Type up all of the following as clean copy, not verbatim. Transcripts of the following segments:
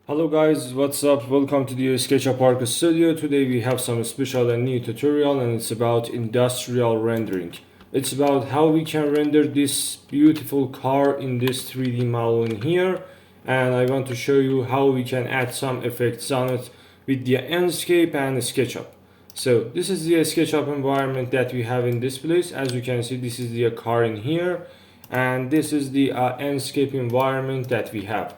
Hello guys, what's up? Welcome to the SketchUp Arc Studio. Today we have some special and new tutorial and it's about industrial rendering. It's about how we can render this beautiful car in this 3D model in here, and I want to show you how we can add some effects on it with the Enscape and SketchUp. So this is the SketchUp environment that we have in this place. As you can see, this is the car in here, and this is the Enscape environment that we have.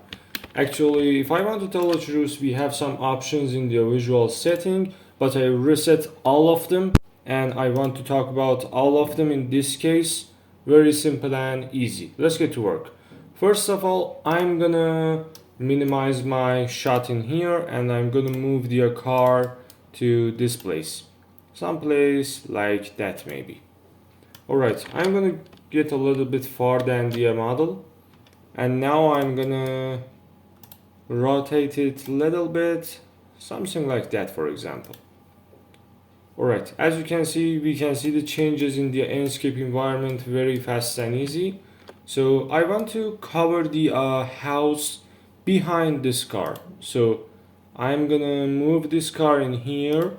Actually, if I want to tell the truth, we have some options in the visual setting, but I reset all of them and I want to talk about all of them in this case. Very simple and easy. Let's get to work. First of all, I'm gonna minimize my shot in here and I'm gonna move the car to this place. Some place like that maybe. Alright, I'm gonna get a little bit far than the model. And now I'm gonna rotate it a little bit, something like that, for example. Alright, as you can see, we can see the changes in the Enscape environment very fast and easy. So I want to cover the house behind this car. So I'm gonna move this car in here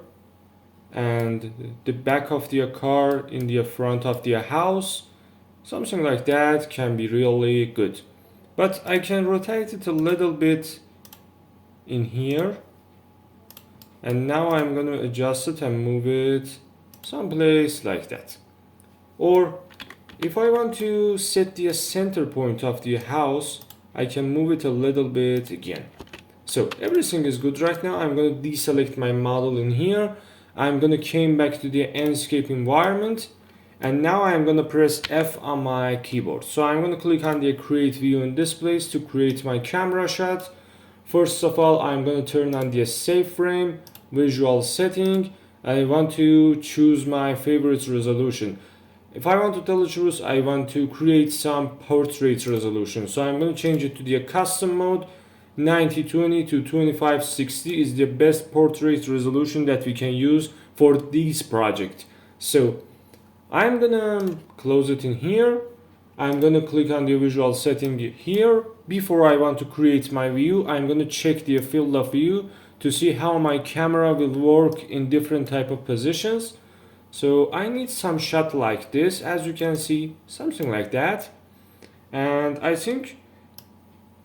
and the back of the car in the front of the house. Something like that can be really good. But I can rotate it a little bit in here. And now I'm going to adjust it and move it someplace like that. Or if I want to set the center point of the house, I can move it a little bit again. So everything is good right now. I'm going to deselect my model in here. I'm going to come back to the Enscape environment. And now I'm going to press F on my keyboard. So I'm going to click on the create view in this place to create my camera shot. First of all, I'm going to turn on the save frame visual setting. I want to choose my favorite resolution. If I want to tell the truth, I want to create some portrait resolution. So I'm going to change it to the custom mode. 9020 to 2560 is the best portrait resolution that we can use for this project. So I'm gonna close it in here. I'm gonna click on the visual setting here. Before I want to create my view, I'm gonna check the field of view to see how my camera will work in different type of positions. So I need some shot like this, as you can see, something like that. And I think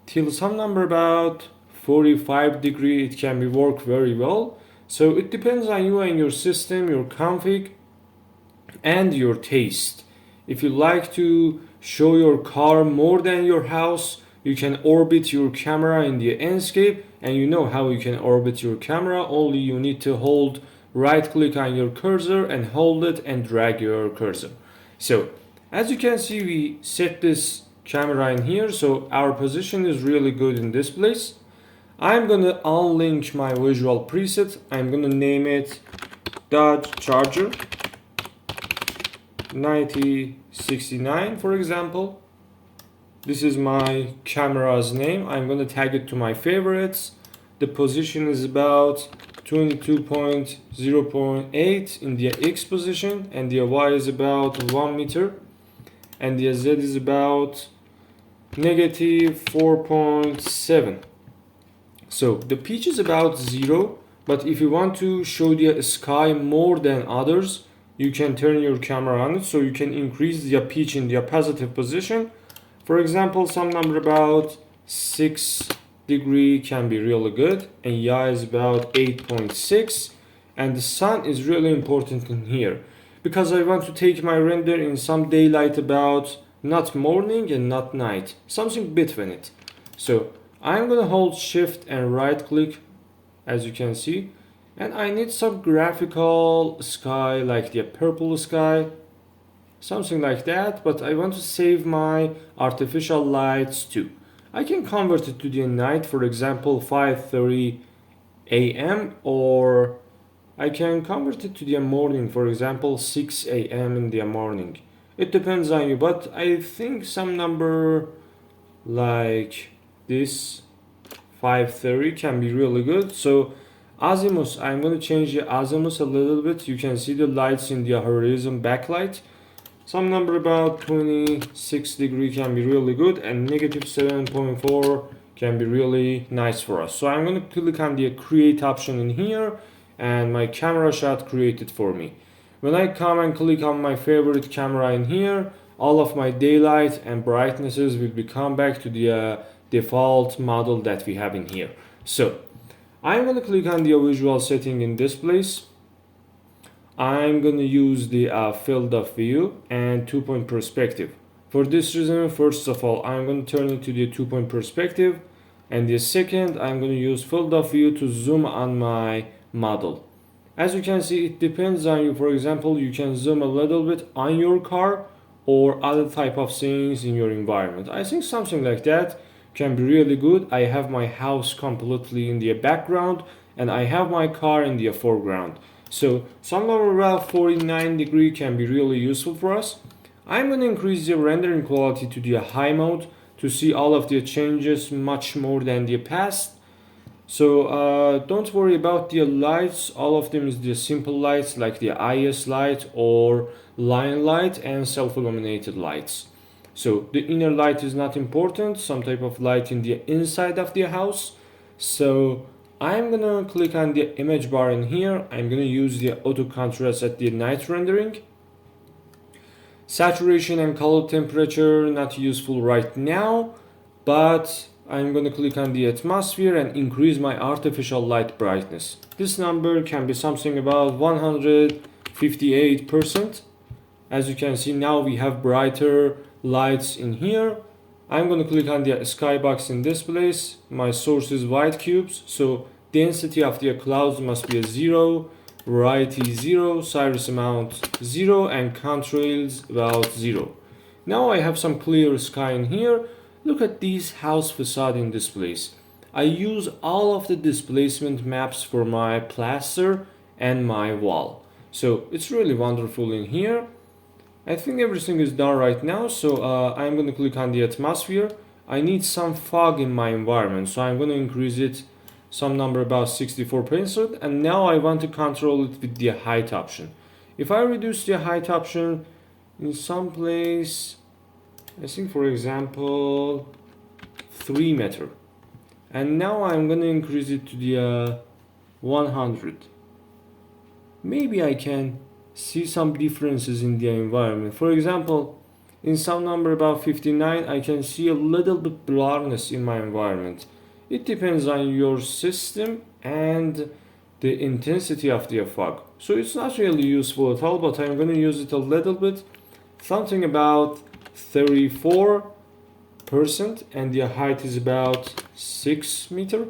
till some number about 45 degree it can be work very well. So it depends on you and your system, your config, and your taste. If you like to show your car more than your house, you can orbit your camera in the Enscape, and you know how you can orbit your camera. Only you need to hold right click on your cursor and hold it and drag your cursor. So as you can see, we set this camera in here, so our position is really good in this place. I'm gonna unlink my visual preset. I'm gonna name it Dodge Charger 9069, for example. This is my camera's name. I'm going to tag it to my favorites. The position is about 22.0.8 in the X position, and the Y is about 1 meter, and the Z is about negative 4.7. So the pitch is about 0, but if you want to show the sky more than others, you can turn your camera on it, so you can increase the pitch in the positive position. For example, some number about 6 degree can be really good, and Y is about 8.6, and the sun is really important in here because I want to take my render in some daylight, about not morning and not night, something between it. So I'm gonna hold shift and right click, as you can see. And I need some graphical sky, like the purple sky, something like that, but I want to save my artificial lights too. I can convert it to the night, for example 5:30 a.m. or I can convert it to the morning, for example 6 a.m. in the morning. It depends on you, but I think some number like this 5:30 can be really good. So azimuth, I'm going to change the azimuth a little bit. You can see the lights in the horizon backlight. Some number about 26 degree can be really good, and negative 7.4 can be really nice for us. So I'm going to click on the create option in here, and my camera shot created for me. When I come and click on my favorite camera in here, all of my daylight and brightnesses will become back to the default model that we have in here. So I'm going to click on the visual setting in this place. I'm going to use the field of view and 2-point perspective. For this reason, first of all, I'm going to turn it to the 2-point perspective, and the second, I'm going to use field of view to zoom on my model. As you can see, it depends on you. For example, you can zoom a little bit on your car or other type of things in your environment. I think something like that can be really good. I have my house completely in the background and I have my car in the foreground. So somewhere around 49 degree can be really useful for us. I'm going to increase the rendering quality to the high mode to see all of the changes much more than the past. So don't worry about the lights. All of them is the simple lights like the IS light or line light and self-illuminated lights. So the inner light is not important, some type of light in the inside of the house. So I'm gonna click on the image bar in here. I'm gonna use the auto contrast at the night rendering. Saturation and color temperature not useful right now, but I'm going to click on the atmosphere and increase my artificial light brightness. This number can be something about 158%. As you can see, now we have brighter lights in here. I'm going to click on the skybox in this place. My source is white cubes, so density of the clouds must be a 0, variety 0, cirrus amount 0, and contrails about 0. Now I have some clear sky in here. Look at these house facade in this place. I use all of the displacement maps for my plaster and my wall. So it's really wonderful in here. I think everything is done right now. So I'm going to click on the atmosphere. I need some fog in my environment. So I'm going to increase it some number about 64%. And now I want to control it with the height option. If I reduce the height option in some place, I think for example 3 meter, and now I'm gonna increase it to the 100. Maybe I can see some differences in the environment. For example, in some number about 59, I can see a little bit blurriness in my environment. It depends on your system and the intensity of the fog. So it's not really useful at all, but I'm gonna use it a little bit, something about 34%, and the height is about 6 meter.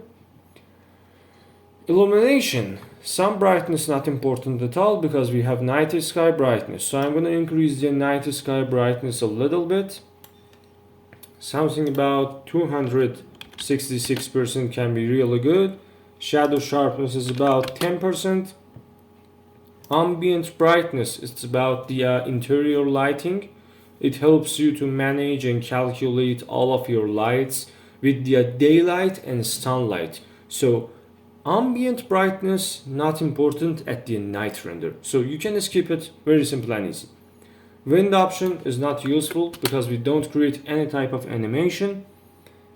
Illumination, some brightness not important at all because we have night sky brightness. So I'm going to increase the night sky brightness a little bit. Something about 266% can be really good. Shadow sharpness is about 10%. Ambient brightness, it's about the interior lighting. It helps you to manage and calculate all of your lights with the daylight and sunlight. So ambient brightness not important at the night render. So you can skip it, very simple and easy. Wind option is not useful because we don't create any type of animation.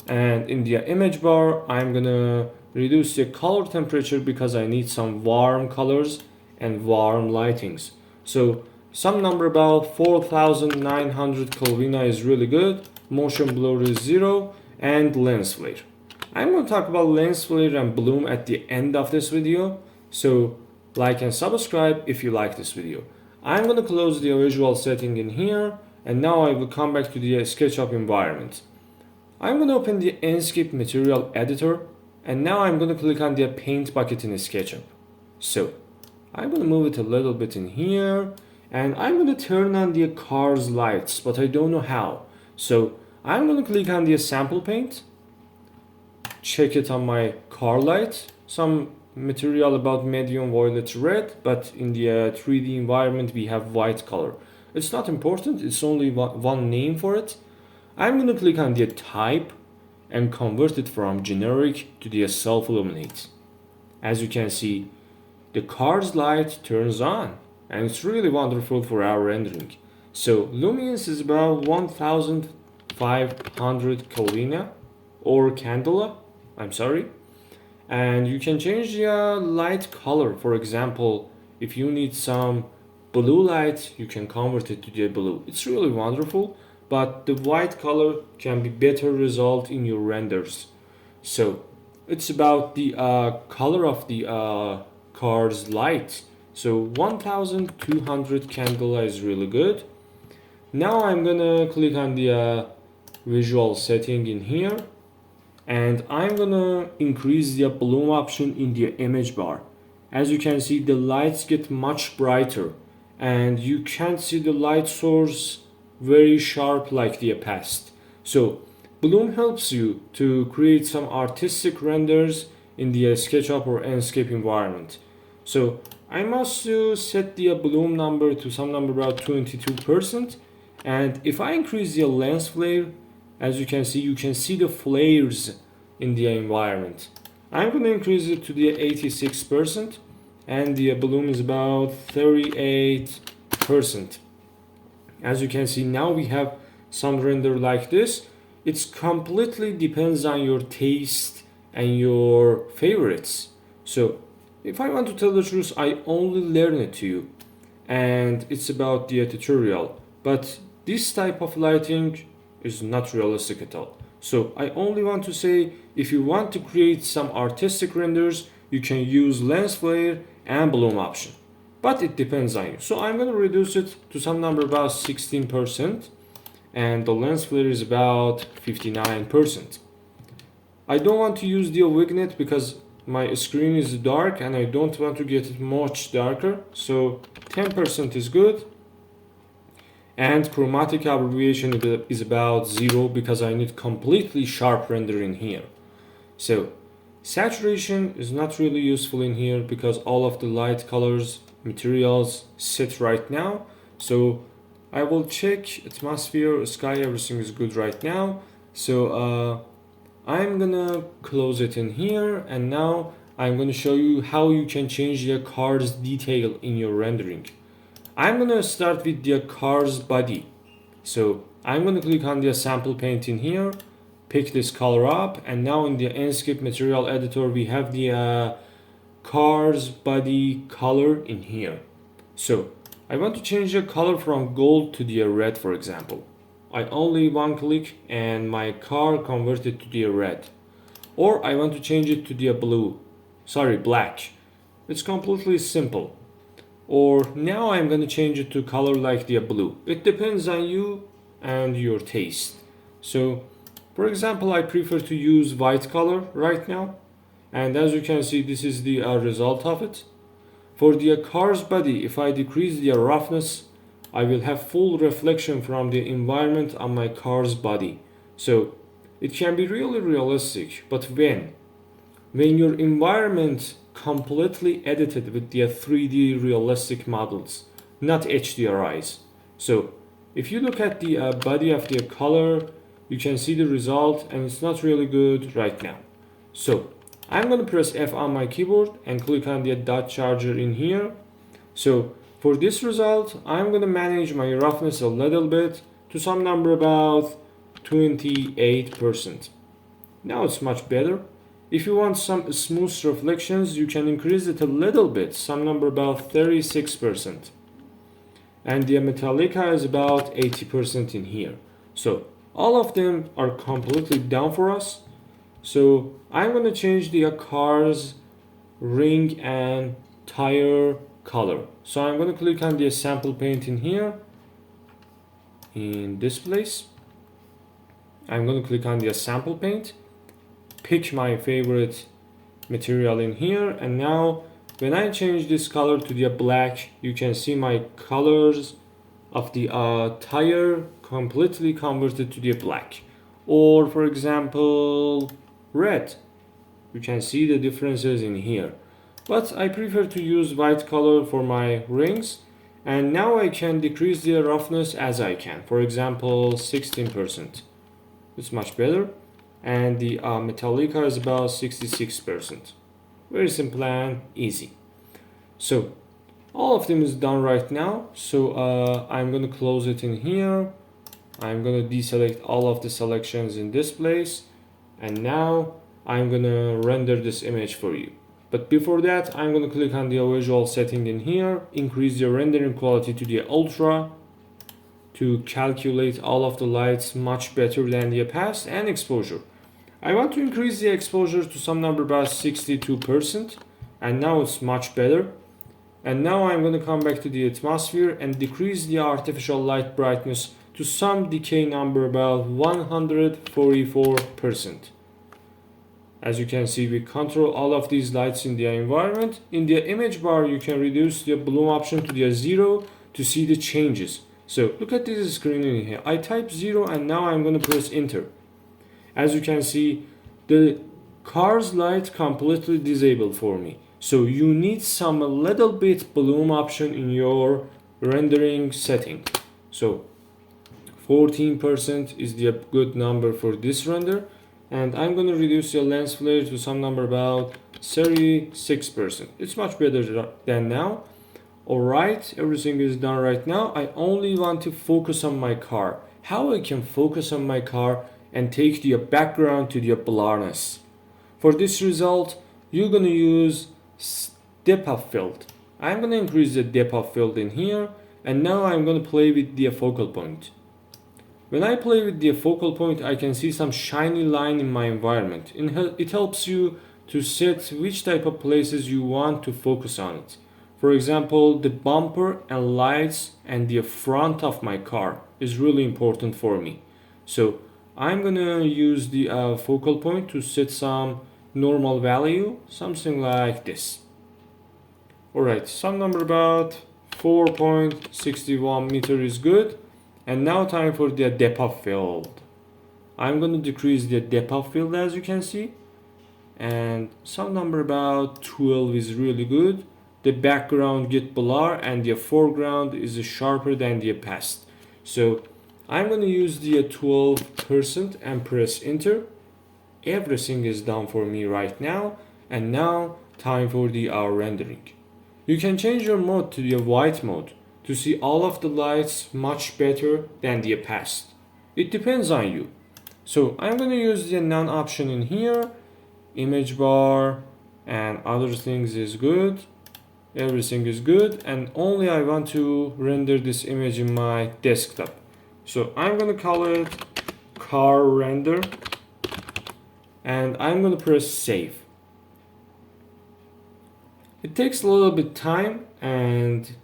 And in the image bar, I'm gonna reduce the color temperature because I need some warm colors and warm lightings. So some number about 4900 Kelvin is really good. Motion blur is 0, and lens flare. I'm going to talk about lens flare and bloom at the end of this video. So like and subscribe if you like this video. I'm going to close the visual setting in here, and now I will come back to the SketchUp environment. I'm going to open the Enscape material editor, and now I'm going to click on the paint bucket in SketchUp. So I'm going to move it a little bit in here, and I'm going to turn on the car's lights, but I don't know how. So I'm going to click on the sample paint, check it on my car light, some material about medium violet red, but in the 3D environment we have white color. It's not important, it's only one name for it. I'm going to click on the type and convert it from generic to the self-illuminate. As you can see, the car's light turns on, and it's really wonderful for our rendering. So luminance is about 1500 Kelvin or candela, I'm sorry. And you can change the light color. For example, if you need some blue light, you can convert it to the blue. It's really wonderful, but the white color can be better result in your renders. So it's about the color of the car's light. So 1200 candela is really good. Now I'm gonna click on the visual setting in here, and I'm gonna increase the bloom option in the image bar. As you can see, the lights get much brighter and you can't see the light source very sharp like the past. So bloom helps you to create some artistic renders in the SketchUp or Enscape environment. So I must set the bloom number to some number about 22%, and if I increase the lens flare, as you can see the flares in the environment. I'm going to increase it to the 86%, and the bloom is about 38%. As you can see, now we have some render like this. It's completely depends on your taste and your favorites. So if I want to tell the truth, I only learn it to you, and it's about the tutorial. But this type of lighting is not realistic at all. So I only want to say, if you want to create some artistic renders, you can use lens flare and bloom option, but it depends on you. So I'm going to reduce it to some number about 16%, and the lens flare is about 59%. I don't want to use the vignette because my screen is dark and I don't want to get it much darker, so 10% is good. And chromatic abbreviation is about 0 because I need completely sharp rendering here. So saturation is not really useful in here because all of the light colors materials set right now. So I will check atmosphere, sky, everything is good right now. So I'm gonna close it in here, and now I'm gonna show you how you can change the car's detail in your rendering. I'm gonna start with the car's body. So I'm gonna click on the sample paint in here, pick this color up, and now in the Enscape material editor we have the car's body color in here. So I want to change the color from gold to the red, for example. I only one click and my car converted to the red. Or I want to change it to the black. It's completely simple. Or now I'm going to change it to color like the blue. It depends on you and your taste. So for example, I prefer to use white color right now, and as you can see, this is the result of it. For the car's body, if I decrease the roughness, I will have full reflection from the environment on my car's body. So it can be really realistic, but when your environment completely edited with the 3D realistic models, not HDRIs. So if you look at the body of the color, you can see the result, and it's not really good right now. So I'm going to press F on my keyboard and click on the dot charger in here. So for this result, I'm going to manage my roughness a little bit to some number about 28%. Now it's much better. If you want some smooth reflections, you can increase it a little bit, some number about 36%. And the Metallica is about 80% in here. So all of them are completely down for us. So I'm going to change the car's ring and tire color. So I'm going to click on the sample paint in here, in this place. I'm going to click on the sample paint, pick my favorite material in here, and now when I change this color to the black, you can see my colors of the tire completely converted to the black. Or for example, red. You can see the differences in here. But I prefer to use white color for my rings, and now I can decrease the roughness as I can. For example, 16%. It's much better. And the Metallica is about 66%. Very simple and easy. So all of them is done right now. So I'm going to close it in here. I'm going to deselect all of the selections in this place, And now I'm gonna render this image for you. But before that, I'm gonna click on the visual setting in here, increase the rendering quality to the ultra to calculate all of the lights much better than the past, and exposure. I want to increase the exposure to some number about 62%, and now it's much better. And now I'm going to come back to the atmosphere and decrease the artificial light brightness to some decay number about 144%. As you can see, we control all of these lights in the environment. In the image bar, you can reduce the bloom option to the 0 to see the changes. So look at this screen in here. I type 0 and now I'm going to press enter. As you can see, the car's light completely disabled for me. So you need some little bit bloom option in your rendering setting. So 14% is the good number for this render. And I'm going to reduce the lens flare to some number about 36%. It's much better than now. Alright, everything is done right now. I only want to focus on my car. How I can focus on my car and take the background to the blurriness. For this result, you're going to use depth of field. I'm going to increase the depth of field in here, and now I'm going to play with the focal point. When I play with the focal point, I can see some shiny line in my environment. It helps you to set which type of places you want to focus on it. For example, the bumper and lights and the front of my car is really important for me. So I'm gonna use the focal point to set some normal value, something like this. Alright, some number about 4.61 meter is good. And now time for the depth of field. I'm going to decrease the depth of field, as you can see. And some number about 12 is really good. The background get blur and the foreground is sharper than the past. So I'm going to use the 12% and press enter. Everything is done for me right now. And now time for the rendering. You can change your mode to the white mode to see all of the lights much better than the past. It depends on you. So I'm going to use the none option in here. Image bar and other things is good. Everything is good, and only I want to render this image in my desktop. So I'm going to call it car render, and I'm going to press save. It takes a little bit time and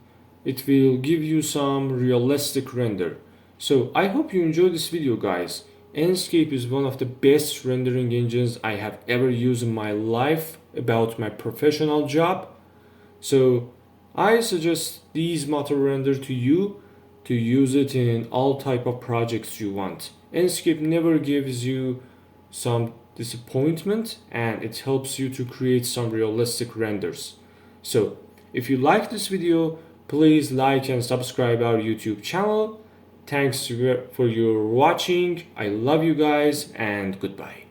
it will give you some realistic render. So I hope you enjoyed this video, guys. Enscape is one of the best rendering engines I have ever used in my life about my professional job. So I suggest these motor render to you to use it in all type of projects you want. Enscape never gives you some disappointment, and it helps you to create some realistic renders. So if you like this video, please like and subscribe our YouTube channel. Thanks for your watching. I love you guys, and goodbye.